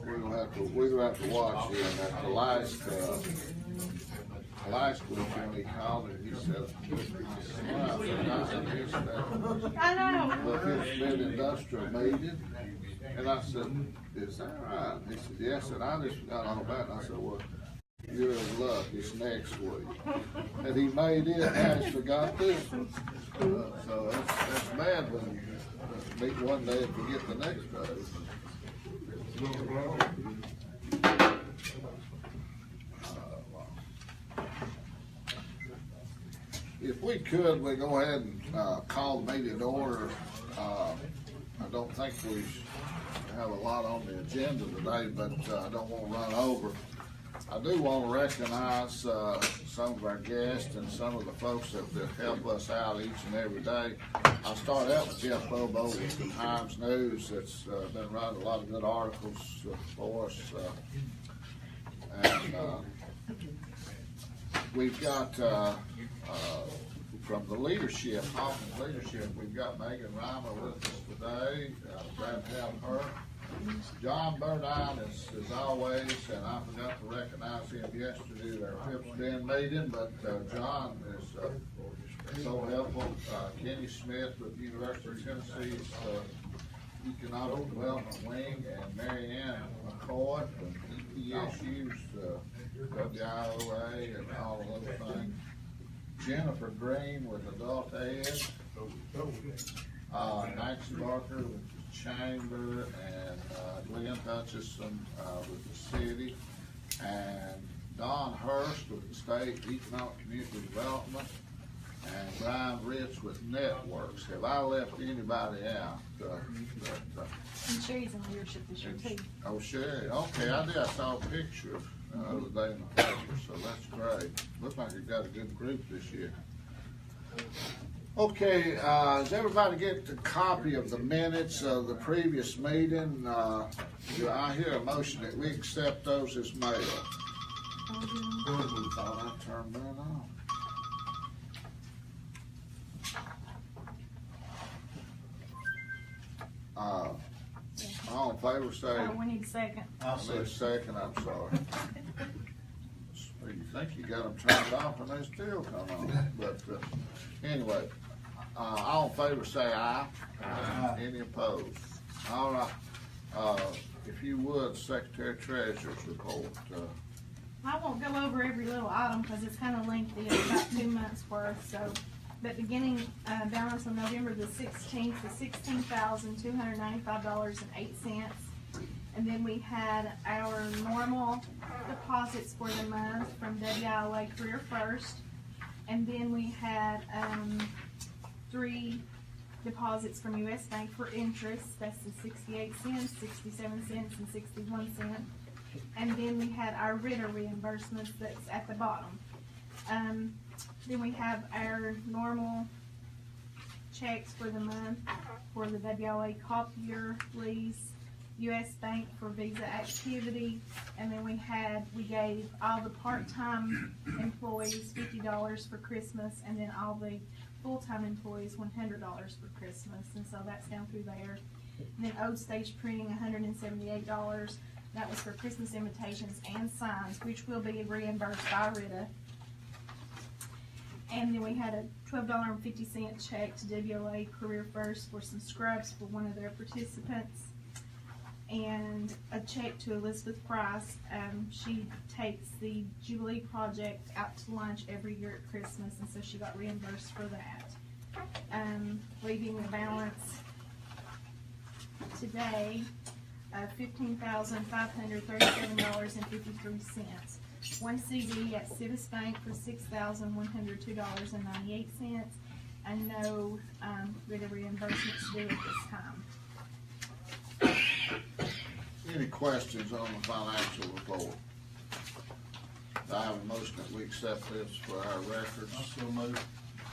we're gonna have to watch him. At the last week when he called and he said, I know. look, it's been industrial meeting. And I said, is that right? He said, yes. And I just forgot all about it. And I said, well, you're in luck. It's next week. And he made it and I forgot this one. So that's bad when you meet one day and forget the next day. If we could, we go ahead and call the meeting to order. I don't think we have a lot on the agenda today, but I don't want to run over. I do want to recognize some of our guests and some of the folks that help us out each and every day. I'll start out with jbobo with the Times News that's been writing a lot of good articles for us. We've got from the leadership, Hawkins leadership, we've got Megan Reimer with us today. Glad to have her. John Burdine is always, and I forgot to recognize him yesterday at our Pips Den meeting, but John is so helpful. Kenny Smith with the University of Tennessee's Economic Development Wing, and Mary Ann McCoy from EPSU's WIOA and all of those things. Jennifer Green with Adult Ed, Nancy Barker with the Chamber, and Glenn Hutchison with the city, and Don Hurst with the State Economic Community Development, and Brian Rich with Networks. Have I left anybody out? And Sherry's in leadership this year too. Oh, Sherry. Okay, I did. I saw a picture the other day in the paper, so that's great. Looks like you've got a good group this year. Okay, does everybody get the copy of the minutes of the previous meeting? Do I hear a motion that we accept those as mail? Thought I turned that on. All in favor say. We need a second. I'll say second, I'm sorry. You think you got them turned off and they still come on. But anyway, all in favor say aye. Aye. Any opposed? All right. If you would, Secretary Treasurer's report. I won't go over every little item because it's kind of lengthy. It's about 2 months worth. So, but beginning balance on November the 16th was $16,295.08. And then we had our normal deposits for the month from WIOA Career First. And then we had 3 deposits from U.S. Bank for interest. That's the 68 cents, 67 cents, and 61 cents. And then we had our Ritter reimbursements that's at the bottom. Then we have our normal checks for the month for the WIOA copier lease, U.S. Bank for Visa activity, and then we gave all the part-time employees $50 for Christmas, and then all the full-time employees $100 for Christmas, and so that's down through there. And then Old Stage Printing $178. That was for Christmas invitations and signs, which will be reimbursed by RITA. And then we had a $12.50 check to WIOA Career First for some scrubs for one of their participants. And a check to Elizabeth Price. She takes the Jubilee Project out to lunch every year at Christmas, and so she got reimbursed for that. Leaving the balance today $15,537.53. One CD at Civis Bank for $6,102.98, and no RITA reimbursements due at this time. Any questions on the financial report? Do I have a motion that we accept this for our records? Also moved.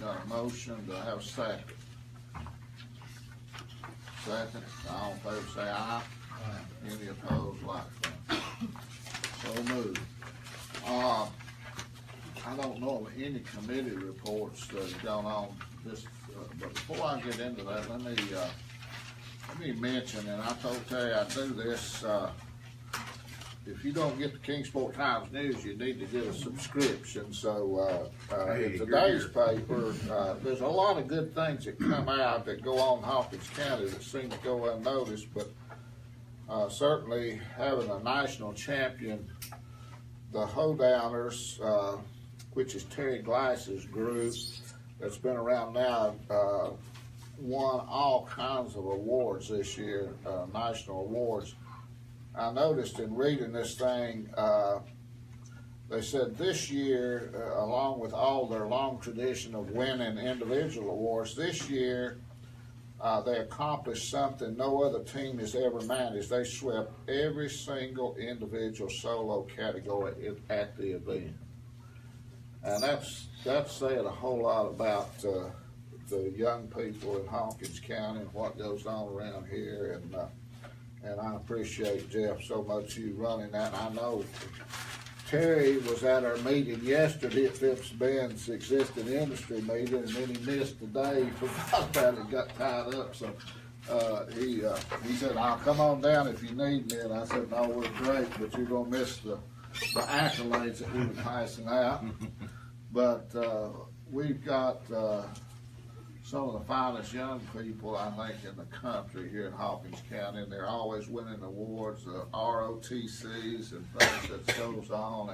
Got a motion, do I have a second? Second, all in favor say aye. Aye. Any opposed, like that? So moved. I don't know of any committee reports that have gone on this, but before I get into that, let me let me mention, and I told Terry I'd do this, if you don't get the Kingsport Times News, you need to get a subscription. So in today's paper, there's a lot of good things that come out that go on in Hawkins County that seem to go unnoticed, but certainly having a national champion, the Hoedowners, which is Terry Glass's group, that's been around now, won all kinds of awards this year, national awards. I noticed in reading this thing, they said this year, along with all their long tradition of winning individual awards, this year they accomplished something no other team has ever managed. They swept every single individual solo category at the event. And that's saying a whole lot about the young people in Hawkins County and what goes on around here. And I appreciate, Jeff, so much you running that. And I know Terry was at our meeting yesterday at Phipps-Bend's existing industry meeting, and then he missed the day, forgot about it, got tied up. So he said, "I'll come on down if you need me." And I said, "No, we're great, but you're going to miss the accolades that we were passing out." But we've got some of the finest young people, I think, in the country here in Hawkins County, and they're always winning awards, the ROTCs and things that goes on,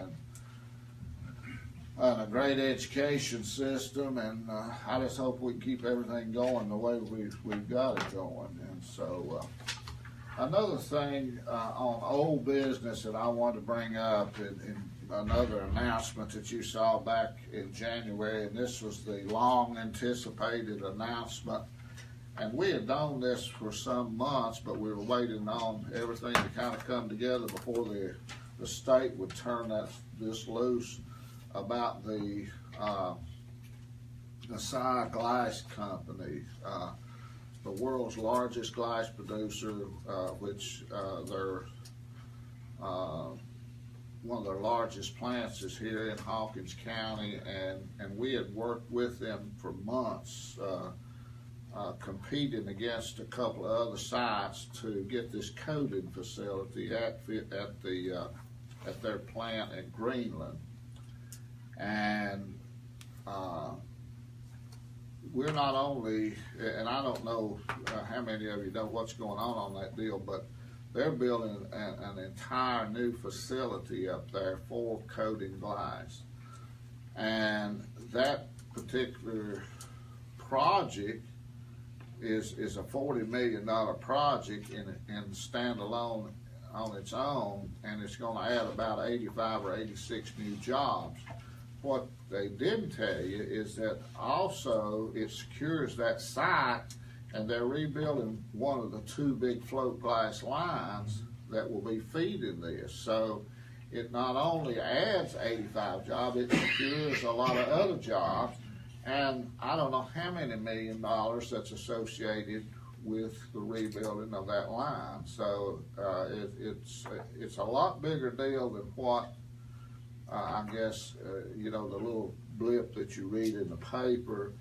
and a great education system, and I just hope we can keep everything going the way we've got it going. And so another thing on old business that I want to bring up, in another announcement that you saw back in January, and this was the long anticipated announcement, and we had known this for some months, but we were waiting on everything to kind of come together before the state would turn this loose about the Asai Glass Company, the world's largest glass producer, which they're one of their largest plants is here in Hawkins County, and we had worked with them for months, competing against a couple of other sites to get this coating facility at their plant in Greenland. And we're not only, and I don't know how many of you know what's going on that deal, but they're building an entire new facility up there for coating glass. And that particular project is a $40 million project in standalone on its own, and it's going to add about 85 or 86 new jobs. What they didn't tell you is that also it secures that site, and they're rebuilding one of the two big float glass lines that will be feeding this. So it not only adds 85 jobs, it secures a lot of other jobs, and I don't know how many $1 million that's associated with the rebuilding of that line. So it's a lot bigger deal than what I guess you know, the little blip that you read in the paper.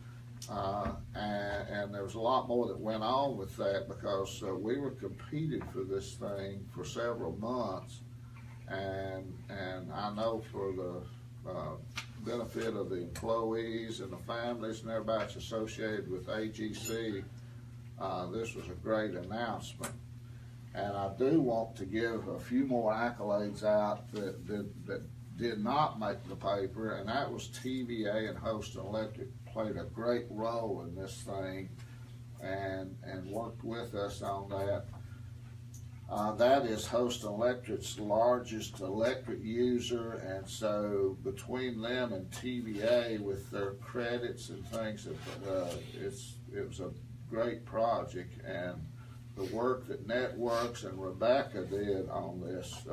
And there was a lot more that went on with that, because we were competing for this thing for several months, and I know for the benefit of the employees and the families and everybody that's associated with AGC, this was a great announcement. And I do want to give a few more accolades out that did not make the paper, and that was TVA and Houston Electric played a great role in this thing and worked with us on that. That is Houston Electric's largest electric user, and so between them and TVA with their credits and things, it was a great project, and the work that Networks and Rebecca did on this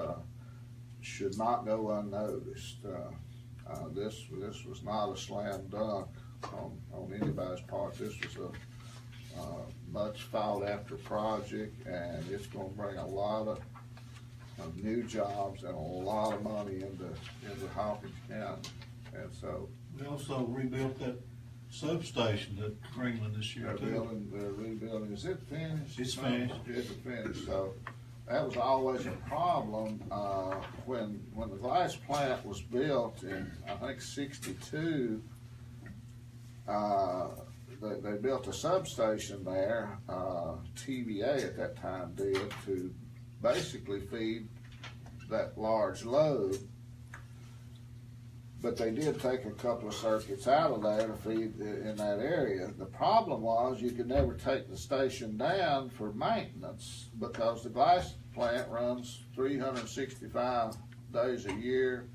should not go unnoticed. This was not a slam dunk on anybody's part. This was a much fought after project, and it's going to bring a lot of new jobs and a lot of money into Hawkins County. And so we also rebuilt that substation at Greenland this year too. They're rebuilding, is it finished? It's finished. It's finished, so that was always a problem, when the glass plant was built in, I think, '62, they built a substation there, TVA at that time did, to basically feed that large load. But they did take a couple of circuits out of there to feed in that area. The problem was you could never take the station down for maintenance because the glass plant runs 365 days a year,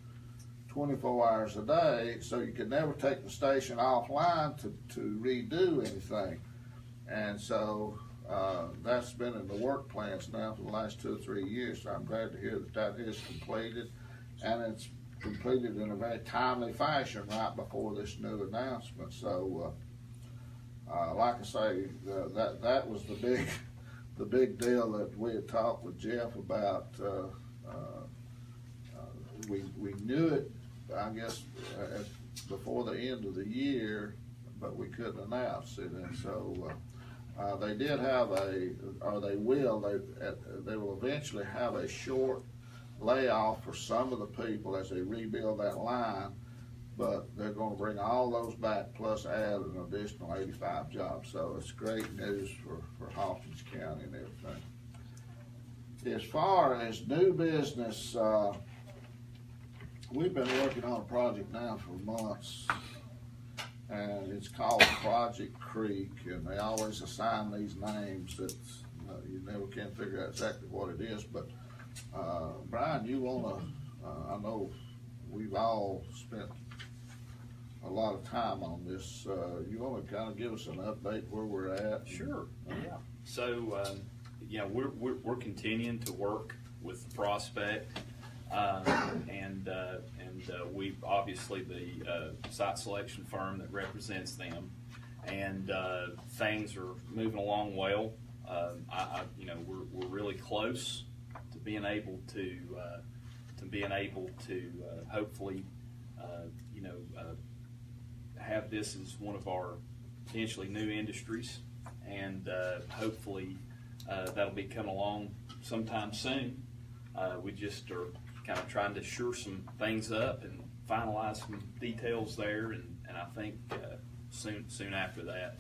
24 hours a day, so you could never take the station offline to redo anything. And so that's been in the work plans now for the last 2 or 3 years, so I'm glad to hear that is completed, and it's completed in a very timely fashion right before this new announcement. So, like I say, that was the big deal that we had talked with Jeff about. We knew it, I guess, before the end of the year, but we couldn't announce it, and so they did have they will eventually have a short layoff for some of the people as they rebuild that line, but they're going to bring all those back plus add an additional 85 jobs. So it's great news for Hawkins County and everything. As far as new business, we've been working on a project now for months, and it's called Project Creek, and they always assign these names that you never can figure out exactly what it is. But Brian, you wanna, I know we've all spent a lot of time on this, you wanna kinda give us an update where we're at? Sure, yeah. So, we're continuing to work with the prospect, and we obviously the site selection firm that represents them, and things are moving along well. We're really close to being able to hopefully have this as one of our potentially new industries, and hopefully that'll be coming along sometime soon. We just are kind of trying to shore some things up and finalize some details there, and I think soon after that,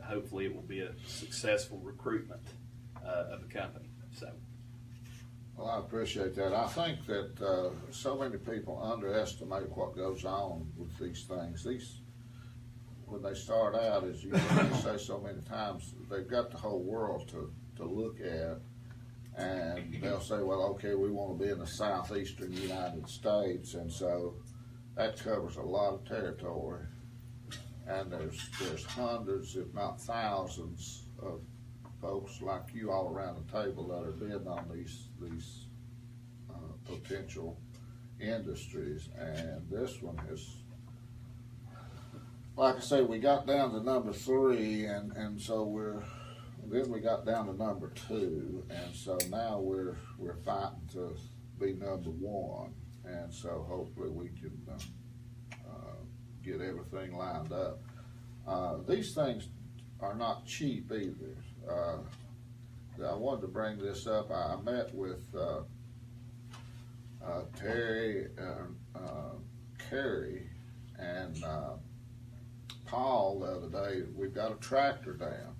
hopefully it will be a successful recruitment of the company. So. Well, I appreciate that. I think that so many people underestimate what goes on with these things. When they start out, as you say so many times, they've got the whole world to look at, and they'll say, well, okay, we want to be in the southeastern United States, and so that covers a lot of territory, and there's hundreds, if not thousands, of folks like you all around the table that are bidding on these potential industries, and this one is, like I say, we got down to number 3, and so then we got down to number 2, and so now we're fighting to be number 1, and so hopefully we can get everything lined up. These things are not cheap either. I wanted to bring this up. I met with Terry, Carey, and Paul the other day. We've got a tractor down,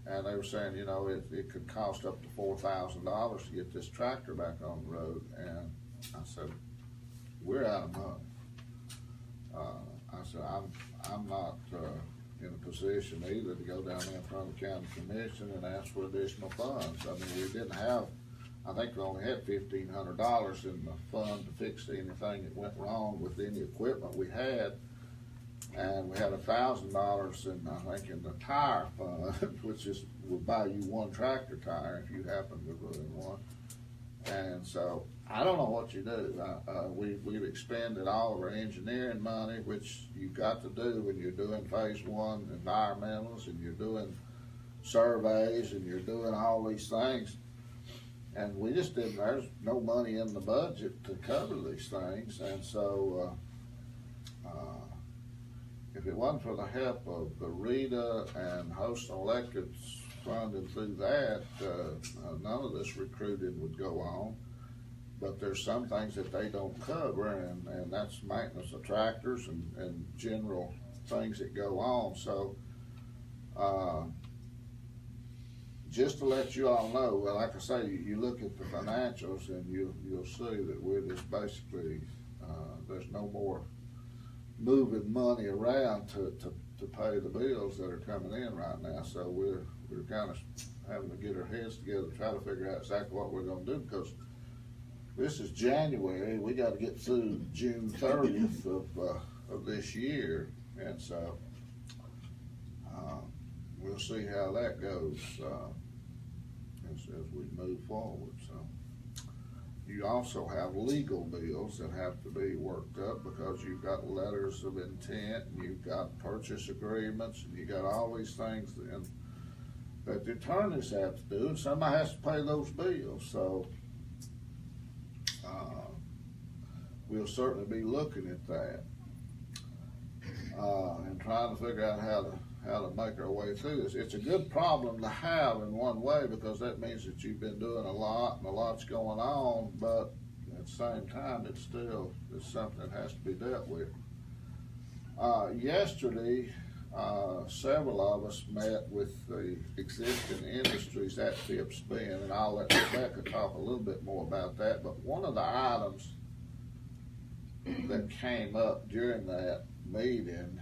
and they were saying, it could cost up to $4,000 to get this tractor back on the road. And I said, we're out of money. I said, I'm not in a position either to go down there in front of the county commission and ask for additional funds. I mean, we didn't have, I think we only had $1,500 in the fund to fix anything that went wrong with any equipment we had. And we had $1,000 in the tire fund, which will buy you one tractor tire if you happen to ruin one. And so I don't know what you do. We've expended all of our engineering money, which you've got to do when you're doing phase 1 environmentals, and you're doing surveys, and you're doing all these things. And we just didn't, there's no money in the budget to cover these things. And so if it wasn't for the help of the RETA and Houston Electric's funding through that, none of this recruiting would go on. But there's some things that they don't cover, and that's maintenance of tractors and general things that go on. So, just to let you all know, well, like I say, you look at the financials and you'll see that we're just basically, there's no more moving money around to pay the bills that are coming in right now. So we're kind of having to get our heads together, try to figure out exactly what we're gonna do, because this is January. We got to get through June 30th of this year, and so we'll see how that goes as we move forward. So you also have legal bills that have to be worked up, because you've got letters of intent, and you've got purchase agreements, and you got all these things that the attorneys have to do, and somebody has to pay those bills. So we'll certainly be looking at that and trying to figure out how to make our way through this. It's a good problem to have in one way, because that means that you've been doing a lot and a lot's going on, but at the same time, it's something that has to be dealt with. Yesterday, several of us met with the existing industries at Phipps Bend, and I'll let Rebecca talk a little bit more about that. But one of the items that came up during that meeting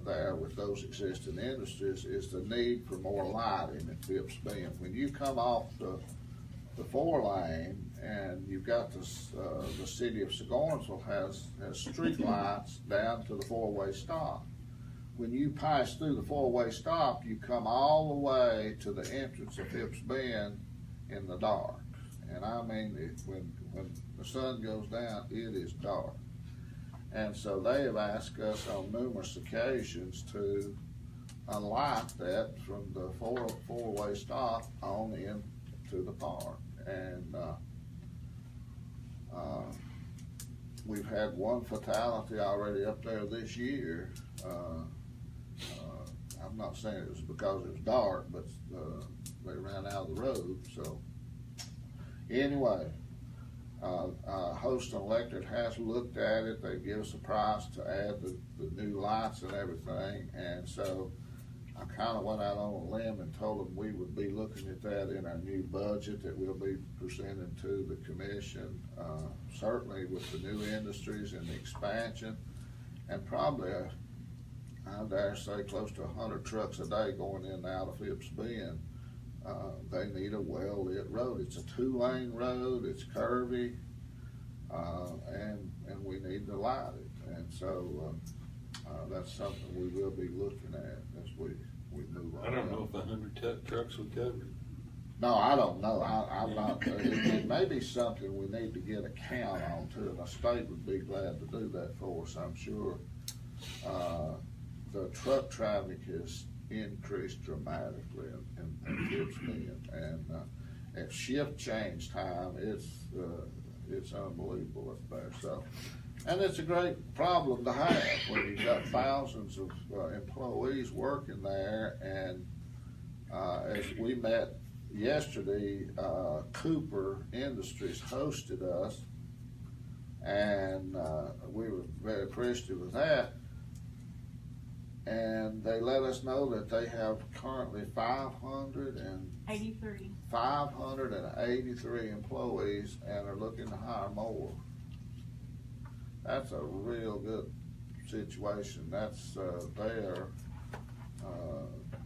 there with those existing industries is the need for more lighting at Phipps Bend. When you come off the 4-lane, and you've got the city of Sigornsville has street lights down to the 4-way stop. When you pass through the 4-way stop, you come all the way to the entrance of Phipps Bend in the dark. And I mean, when the sun goes down, it is dark. And so they have asked us on numerous occasions to unlight that from the four-way stop on into the park. And we've had one fatality already up there this year. I'm not saying it was because it was dark, but they ran out of the road. So anyway, Houston Electric has looked at it. They give us a price to add the new lights and everything, and so I kind of went out on a limb and told them we would be looking at that in our new budget that we'll be presenting to the commission, certainly with the new industries and the expansion, and probably I dare say close to 100 trucks a day going in and out of Phipps Bend. They need a well-lit road. It's a 2-lane road, it's curvy, and we need to light it. And so that's something we will be looking at as we move on. I don't know if 100 trucks would cover it. No, I don't know. I'm not. It may be something we need to get a count on too, and the state would be glad to do that for us, I'm sure. The truck traffic has increased dramatically in Phipps Bend, and at shift change time, it's unbelievable up there. So, and it's a great problem to have when you've got thousands of employees working there. And as we met yesterday, Cooper Industries hosted us, and we were very appreciative of that. And they let us know that they have currently 583 employees and are looking to hire more. That's a real good situation. That's they are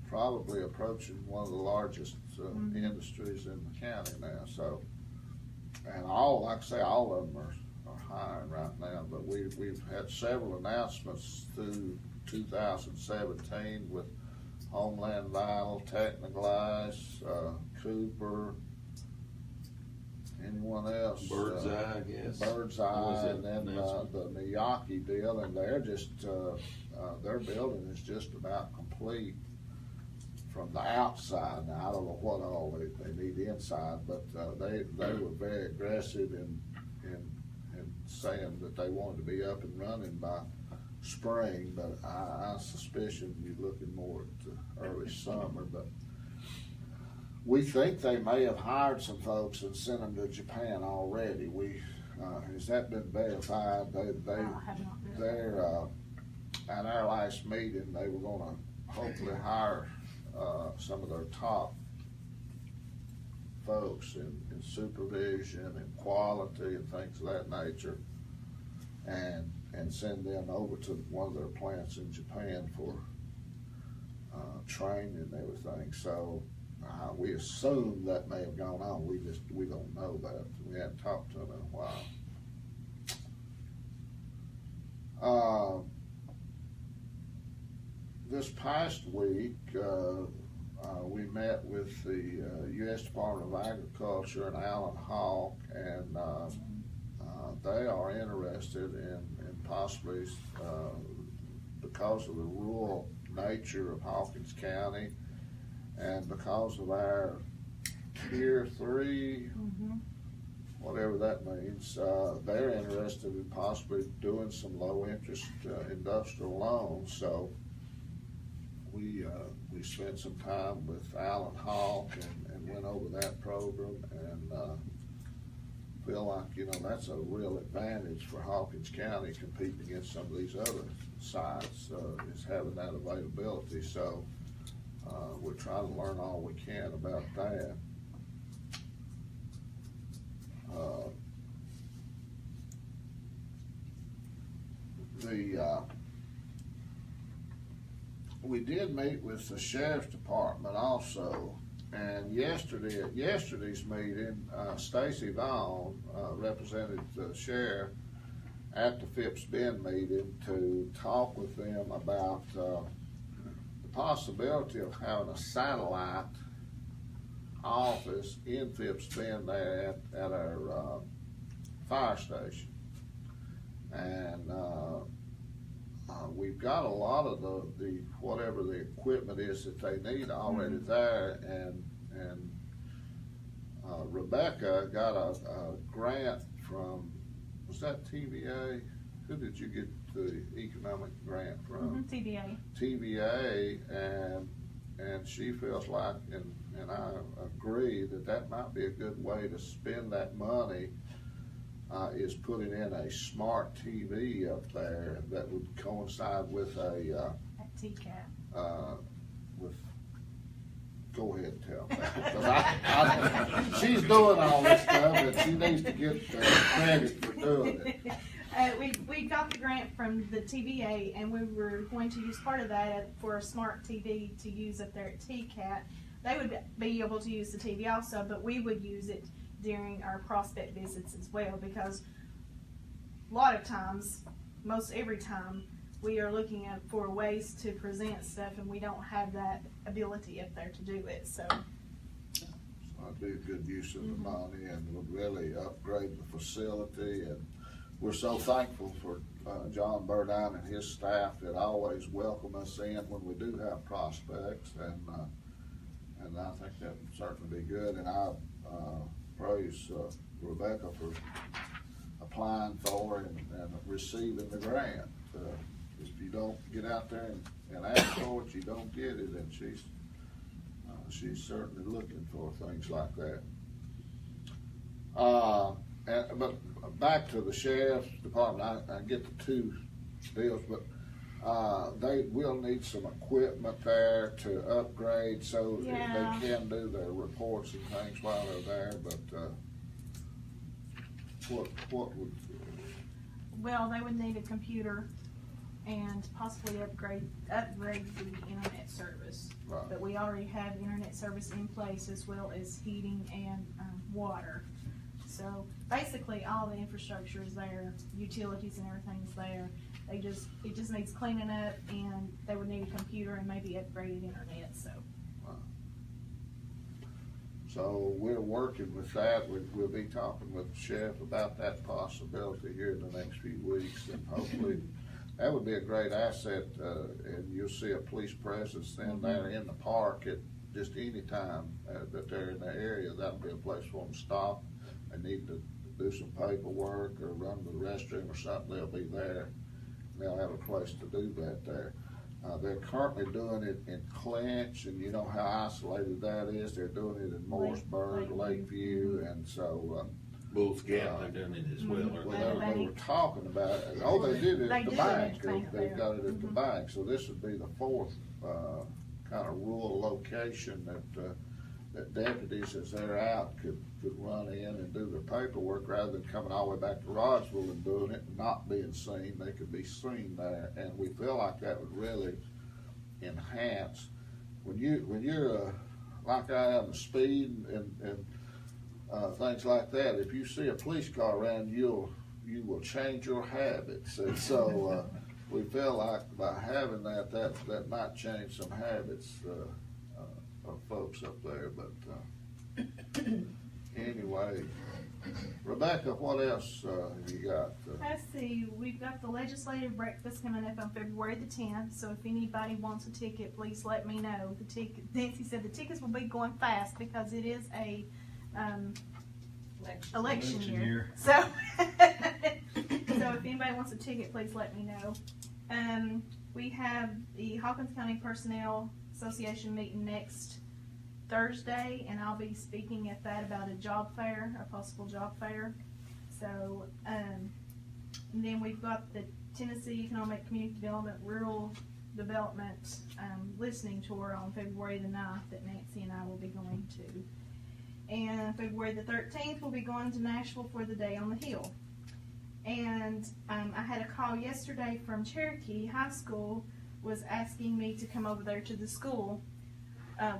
probably approaching one of the largest industries in the county now. So, and like I say, all of them are hiring right now. But we've had several announcements through 2017 with Homeland Vinyl, Technoglass, Cooper, anyone else? Bird's Eye, I guess. Bird's Eye, and then the Miyake deal, and they're just their building is just about complete from the outside. Now I don't know what all they need inside, but they were very aggressive in saying that they wanted to be up and running by spring, but I suspicion you're looking more at the early summer. But we think they may have hired some folks and sent them to Japan already. Has that been verified? I have not been. They're at our last meeting, they were going to hopefully hire some of their top folks in supervision and quality and things of that nature, and send them over to one of their plants in Japan for training and everything. So we assume that may have gone on. We don't know about it. We hadn't talked to them in a while. This past week, we met with the U.S. Department of Agriculture and Alan Hawk, and they are interested in possibly, because of the rural nature of Hawkins County and because of our Tier 3, whatever that means, they're interested in possibly doing some low-interest industrial loans. So we spent some time with Alan Hawk and went over that program, and feel like, that's a real advantage for Hawkins County competing against some of these other sites, is having that availability. So we're trying to learn all we can about that. We did meet with the Sheriff's Department also, and at yesterday's meeting, Stacy Vaughn represented the sheriff at the Phipps Bend meeting to talk with them about the possibility of having a satellite office in Phipps Bend there at our fire station. And we've got a lot of the whatever the equipment is that they need already there, and Rebecca got a grant from, was that TVA? Who did you get the economic grant from? TVA. TVA, and she feels like, and I agree, that might be a good way to spend that money, is putting in a smart TV up there that would coincide with a TCAT. Go ahead and tell me. She's doing all this stuff, and she needs to get credit for doing it. We got the grant from the TVA, and we were going to use part of that for a smart TV to use up there at TCAT. They would be able to use the TV also, but we would use it during our prospect visits as well, because a lot of times, most every time, we are looking for ways to present stuff, and we don't have that ability up there to do it. So I'd be a good use of the money, and would really upgrade the facility. And we're so thankful for John Burdine and his staff that always welcome us in when we do have prospects, and I think that would certainly be good. And I praise Rebecca for applying for and receiving the grant. If you don't get out there and ask for it, you don't get it, and she's certainly looking for things like that. But back to the Sheriff's Department, I get the two deals, but they will need some equipment there to upgrade so they can do their reports and things while they're there. But what would? Well, they would need a computer and possibly upgrade the internet service. Right. But we already have internet service in place, as well as heating and water. So basically, all the infrastructure is there, utilities and everything's there. It just needs cleaning up, and they would need a computer and maybe upgraded internet. So we're working with that. We'll be talking with the sheriff about that possibility here in the next few weeks, and hopefully that would be a great asset. And you'll see a police presence then there in the park at just any time that they're in the area. That'll be a place for them to stop. They need to do some paperwork or run to the restroom or something. They'll be there, they'll have a place to do that there. They're currently doing it in Clinch, and you know how isolated that is. They're doing it in Morrisburg, Lakeview, and so, Bulls Gap, they're doing it as well. well, they were talking about it. Oh, they did it at the bank. They've got it at the bank. So this would be the fourth, kind of rural location that deputies, as they're out, could run in and do their paperwork rather than coming all the way back to Rogersville and doing it and not being seen. They could be seen there, and we feel like that would really enhance when you're like I am, speed and things like that. If you see a police car around, you will change your habits, and so we feel like by having that might change some habits of folks up there. But anyway, Rebecca, what else have you got? Let's see, we've got the legislative breakfast coming up on February the 10th, so if anybody wants a ticket, please let me know. Nancy said the tickets will be going fast because it is a election year. So, so if anybody wants a ticket, please let me know. We have the Hawkins County Personnel Association meeting next Thursday, and I'll be speaking at that about a job fair, a possible job fair. So, and then we've got the Tennessee Economic Community Development Rural Development listening tour on February the 9th that Nancy and I will be going to. And February the 13th we'll be going to Nashville for the Day on the Hill. And I had a call yesterday from Cherokee High School, was asking me to come over there to the school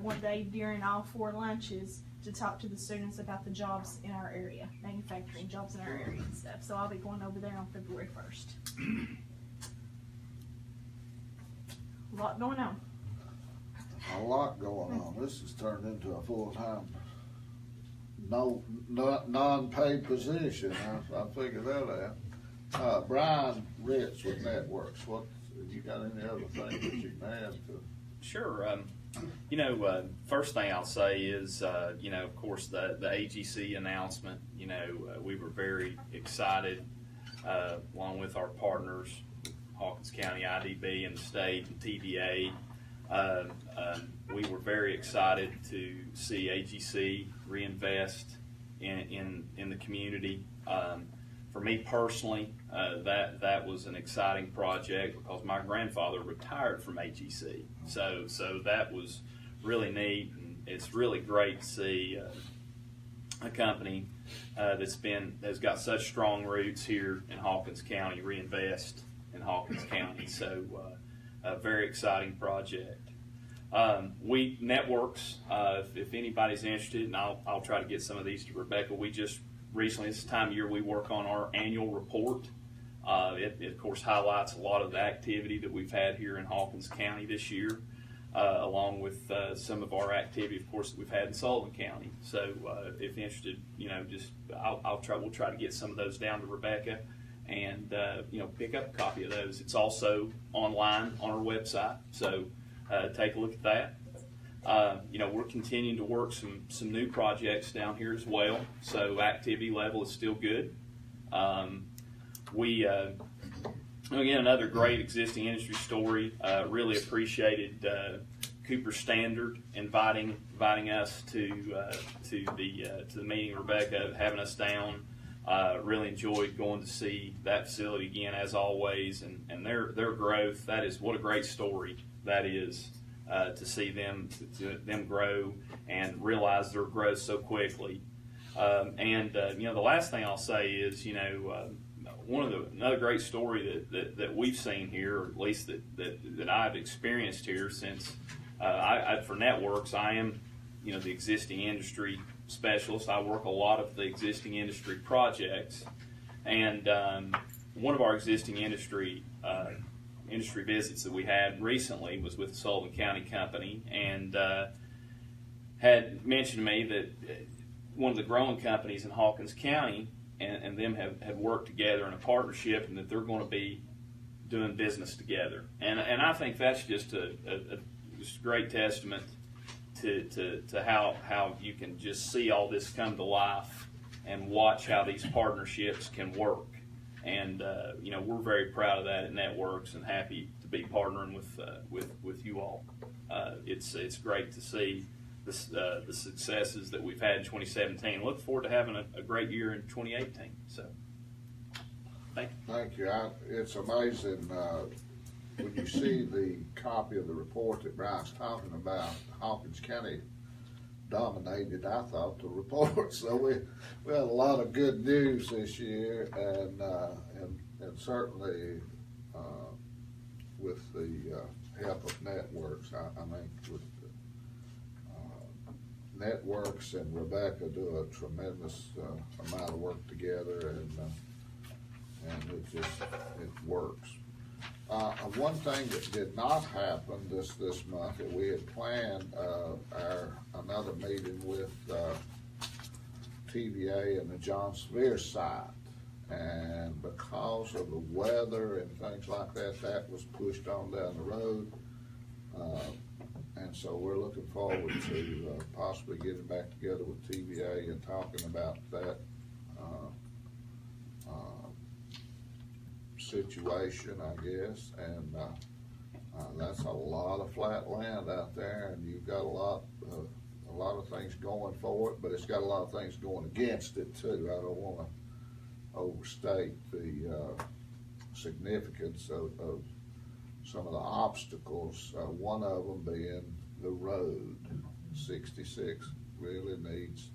one day during all 4 lunches to talk to the students about the jobs in our area, manufacturing jobs in our area and stuff. So I'll be going over there on February 1st. A lot going on. A lot going on. This has turned into a full-time, non-paid position. I figured that out. Brian Ritz with Networks. What you got? Any other things that you can add to? Sure. First thing I'll say is, of course, the AGC announcement. We were very excited, along with our partners, Hawkins County IDB and the state and TVA. We were very excited to see AGC reinvest in the community. For me personally, that was an exciting project because my grandfather retired from AGC. So that was really neat, and it's really great to see a company that's got such strong roots here in Hawkins County reinvest in Hawkins County. So a very exciting project. We networks, if anybody's interested, and I'll try to get some of these to Rebecca. We just recently, this time of year, we work on our annual report. It of course highlights a lot of the activity that we've had here in Hawkins County this year, along with some of our activity, of course, that we've had in Sullivan County. So if interested, we'll try to get some of those down to Rebecca, and pick up a copy of those. It's also online on our website, so take a look at that. We're continuing to work some new projects down here as well, so activity level is still good. Again, another great existing industry story. Really appreciated Cooper Standard inviting us to the meeting. Rebecca having us down. Really enjoyed going to see that facility again, as always, and their growth. That is, what a great story that is. To see them grow and realize their growth so quickly. The last thing I'll say is, another great story that we've seen here, or at least that I've experienced here since for Networks, I am the existing industry specialist. I work a lot of the existing industry projects, and one of our existing industry visits that we had recently was with the Sullivan County company, and had mentioned to me that one of the growing companies in Hawkins County and them have worked together in a partnership, and that they're going to be doing business together. And I think that's just a great testament to how you can just see all this come to life and watch how these partnerships can work. And you know, we're very proud of that at Networks and happy to be partnering with you all. It's great to see the successes that we've had in 2017. Look forward to having a great year in 2018. So, thank you. Thank you. It's amazing when you see the copy of the report that Brian's talking about. Hawkins County dominated, I thought, the report. So we had a lot of good news this year, and certainly with the help of Networks, I think with Networks and Rebecca do a tremendous amount of work together, and it works. One thing that did not happen this month that we had planned another meeting with TVA and the John Sevier site, and because of the weather and things like that, that was pushed on down the road. And so we're looking forward to possibly getting back together with TVA and talking about that situation, I guess. And that's a lot of flat land out there, and you've got a lot of things going for it, but it's got a lot of things going against it too. I don't want to overstate the significance of some of the obstacles, one of them being the road. 66 really needs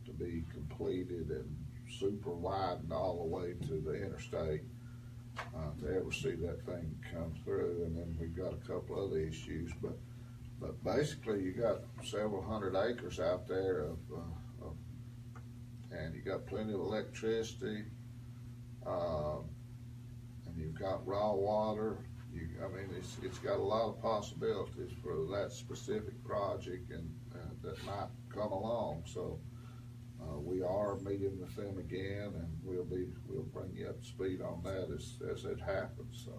to be completed and super widened all the way to the interstate to ever see that thing come through. And then we've got a couple other issues, but basically you got several hundred acres out there and you got plenty of electricity, and you've got raw water. I mean, it's got a lot of possibilities for that specific project and that might come along. So we are meeting with them again, and we'll bring you up to speed on that as it happens. So,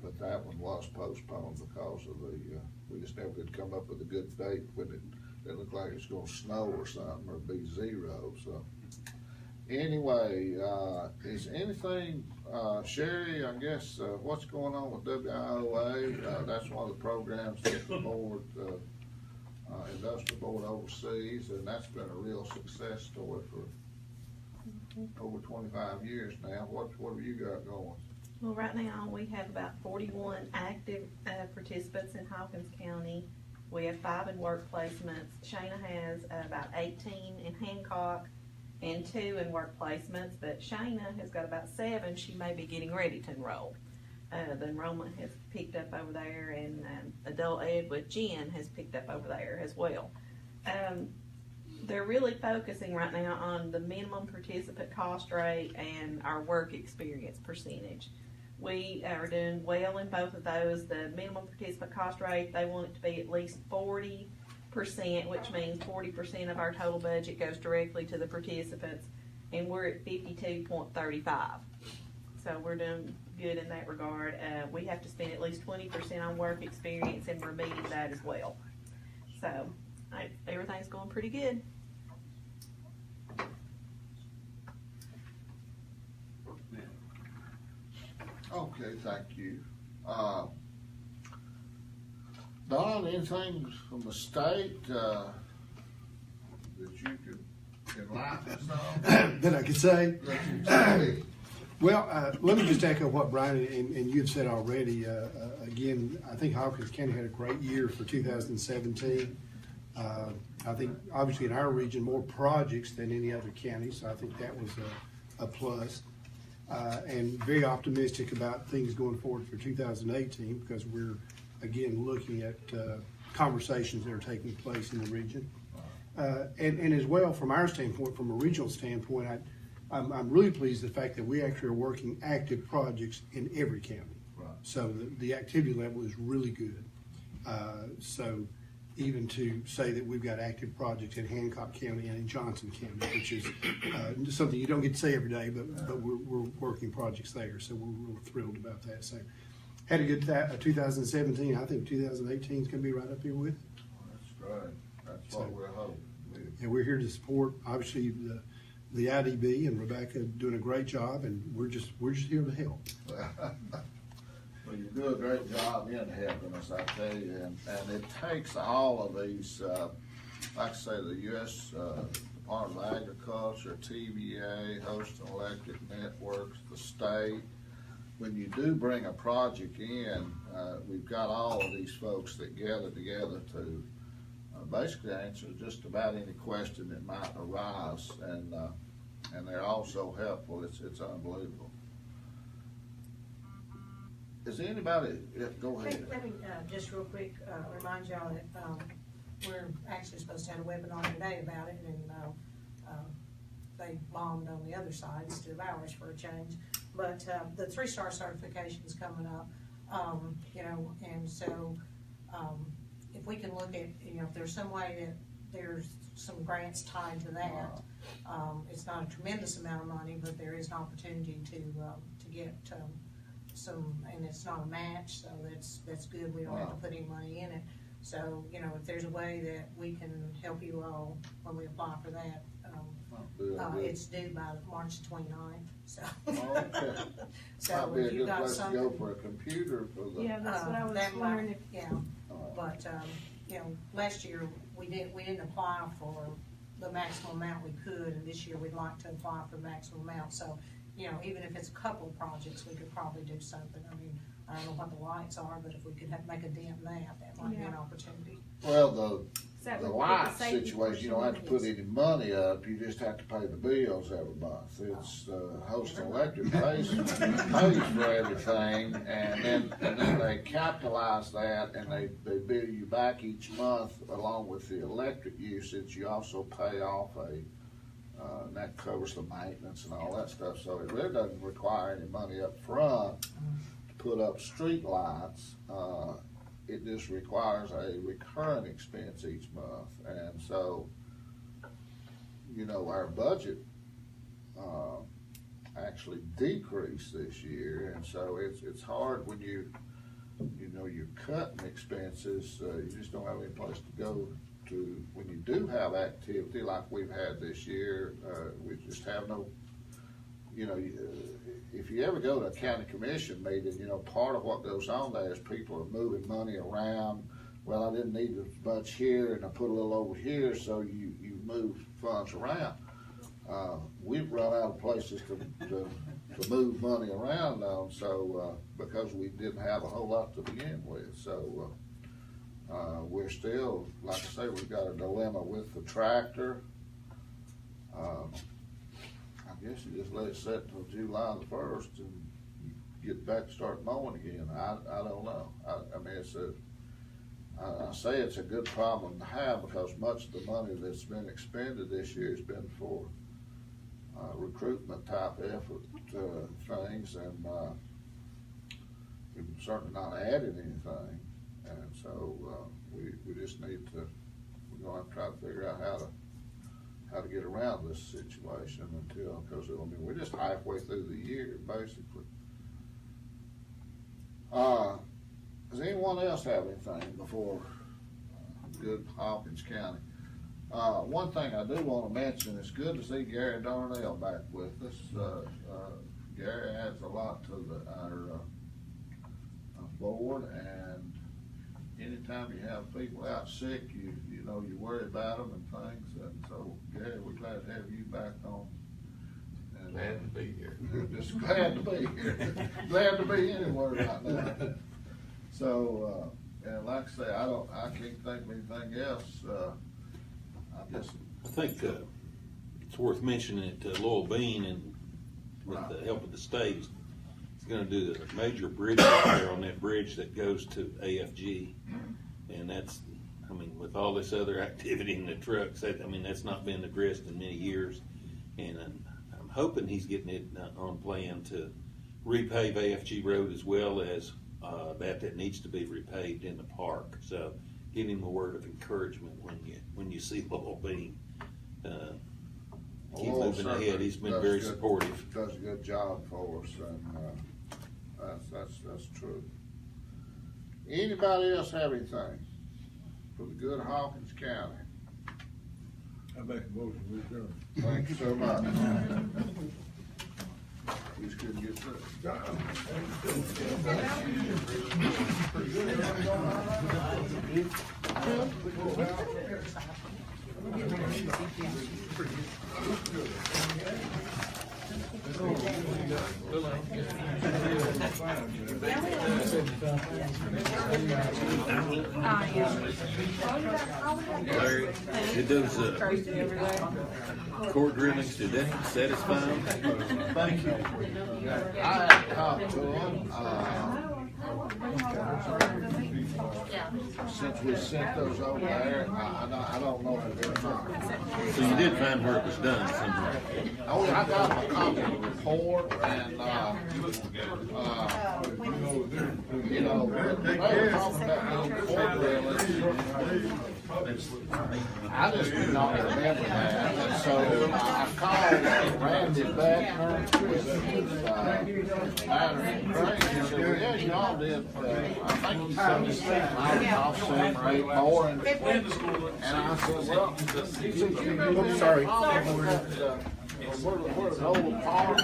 but that one was postponed because of we just never could come up with a good date when it looked like it's going to snow or something or be zero. So anyway, is anything, Sherry, I guess, what's going on with WIOA? That's one of the programs that the board, Industrial Board oversees, and that's been a real success story for over 25 years now. What have you got going? Well, right now we have about 41 active participants in Hawkins County. We have 5 in work placements. Shana has about 18 in Hancock and 2 in work placements, but Shana has got about 7 she may be getting ready to enroll. The enrollment has picked up over there, and adult ed with Jen has picked up over there as well. They're really focusing right now on the minimum participant cost rate and our work experience percentage. We are doing well in both of those. The minimum participant cost rate, they want it to be at least 40%, which means 40% of our total budget goes directly to the participants, and we're at 52.35. So we're doing good in that regard. We have to spend at least 20% on work experience, and we're meeting that as well. So everything's going pretty good. Okay, thank you. Don, anything from the state that you could enlighten us on? That I could say? That you Well, let me just echo what Brian and you've said already. Again, I think Hawkins County had a great year for 2017. I think obviously in our region more projects than any other county, so I think that was a plus. And very optimistic about things going forward for 2018 because we're again looking at conversations that are taking place in the region. And as well from our standpoint, from a regional standpoint, I'm really pleased with the fact that we actually are working active projects in every county. Right. So the activity level is really good. So even to say that we've got active projects in Hancock County and in Johnson County, which is something you don't get to say every day, but we're working projects there. So we're real thrilled about that. So had a good 2017. I think 2018 is going to be right up here with it. That's great. That's what we're hoping. And we're here to support, obviously, the IDB and Rebecca doing a great job, and we're just here to help. Well, you do a great job in helping us, I tell you, and it takes all of these, like I say, the U.S. Department of Agriculture, TVA, Host Electric Networks, the state. When you do bring a project in, we've got all of these folks that gather together to basically answer just about any question that might arise, and they're all so helpful. It's unbelievable. Is there anybody? Yeah, go ahead. Let me just real quick remind y'all that we're actually supposed to have a webinar today about it, and they bombed on the other side instead of ours for a change. But the 3-star certification is coming up, you know, and so if we can look at, you know, if there's some way that there's some grants tied to that, it's not a tremendous amount of money, but there is an opportunity to get some, and it's not a match, so that's good. We don't have to put any money in it. So, you know, if there's a way that we can help you all when we apply for that, it's due by March 29th. So, Okay. so Might be a if you good got place to something, go for a computer for the. Yeah, that's what I was that wondering might, if. yeah. But you know, last year we didn't apply for the maximum amount we could, and this year we'd like to apply for the maximum amount. So, you know, even if it's a couple of projects, we could probably do something. I mean, I don't know what the lights are, but if we could make a dent in that might be an opportunity. Well, that the would light put the safety situation, you don't have to put any money up, you just have to pay the bills every month. It's, Host Electric pays for everything, and then they capitalize that, and they bill you back each month along with the electric usage. You also pay off and that covers the maintenance and all that stuff, so it really doesn't require any money up front to put up street lights. It just requires a recurring expense each month, and so, you know, our budget actually decreased this year, and so it's hard when you know you're cutting expenses. You just don't have any place to go to when you do have activity like we've had this year. We just have no. You know, if you ever go to a county commission meeting, you know, part of what goes on there is people are moving money around. Well, I didn't need as much here, and I put a little over here, so you move funds around. We've run out of places to move money around on, so because we didn't have a whole lot to begin with. So we're still, like I say, we've got a dilemma with the tractor. I guess you just let it sit until July the 1st and you get back to start mowing again. I don't know. I mean, I say it's a good problem to have because much of the money that's been expended this year has been for recruitment type effort things, and we've certainly not added anything. And so we just need to, we're going to have to try to figure out how to get around this situation until, because I mean, we're just halfway through the year, basically. Does anyone else have anything before good Hawkins County? One thing I do want to mention, it's good to see Gary Darnell back with us. Gary adds a lot to our board, and anytime you have people out sick, you know, you worry about them and things, and so Gary, we're glad to have you back on. And, Glad to be here. Just glad to be here. Glad to be anywhere right now. So, and like I say, I can't think of anything else. I think it's worth mentioning that Laurel Bean, and with the help of the state, is going to do a major bridge repair on that bridge that goes to AFG, and that's, I mean, with all this other activity in the trucks, that's not been addressed in many years, and I'm hoping he's getting it on plan to repave AFG Road as well as that needs to be repaved in the park. So give him a word of encouragement when you see Laurel Bean. Keep moving ahead. He's been very supportive. Does a good job for us, and that's true. Anybody else have anything for the good Hawkins County? I make a motion, we adjourn. Thank you so much. We just couldn't get through. Larry, did those, court rulings, did that satisfy them? Thank you. I talked to him, since we sent those over there, I don't know if they're not. So you did find where it was done somehow? Oh, I got a copy of the report and, you know, they were talking about those court rulings. I just did not remember that, and so I called Randy Beckner with, Matter and Craig, he said, well, yeah, you all did, I think he said this thing, I was off 7 or 8 more, and I said, well, he said, you know, sorry. where the old farm